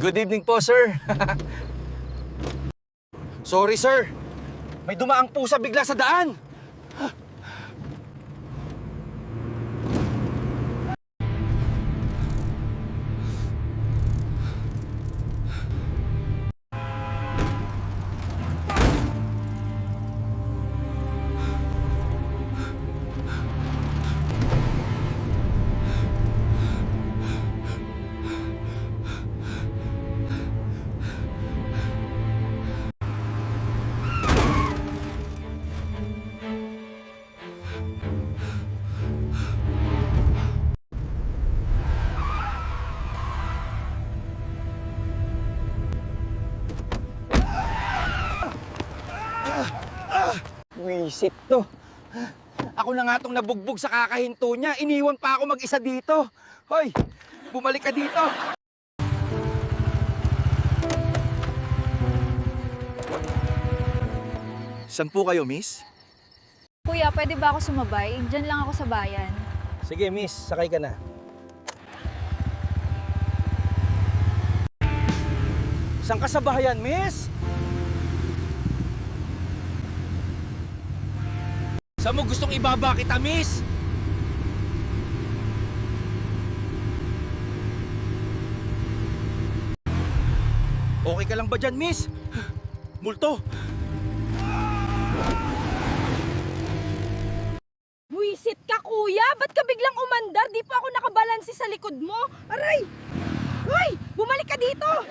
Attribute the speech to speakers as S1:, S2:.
S1: Good evening po, sir. Sorry, sir. May dumaang pusa bigla sa daan. Wisit to. Ako na nga tong nabugbog sa kakahinto niya. Iniwan pa ako mag-isa dito. Hoy, bumalik ka dito. Saan po kayo, miss?
S2: Kuya, pwede ba ako sumabay? Diyan lang ako sa bayan.
S1: Sige, miss. Sakay ka na. Saan ka sa bahayan, miss? Saan mo gustong ibaba kita, miss? Okay ka lang ba dyan, miss? Multo!
S2: Buisit ka, kuya! Ba't ka biglang umandar? Di pa ako nakabalansi sa likod mo. Aray! Hoy! Bumalik ka dito!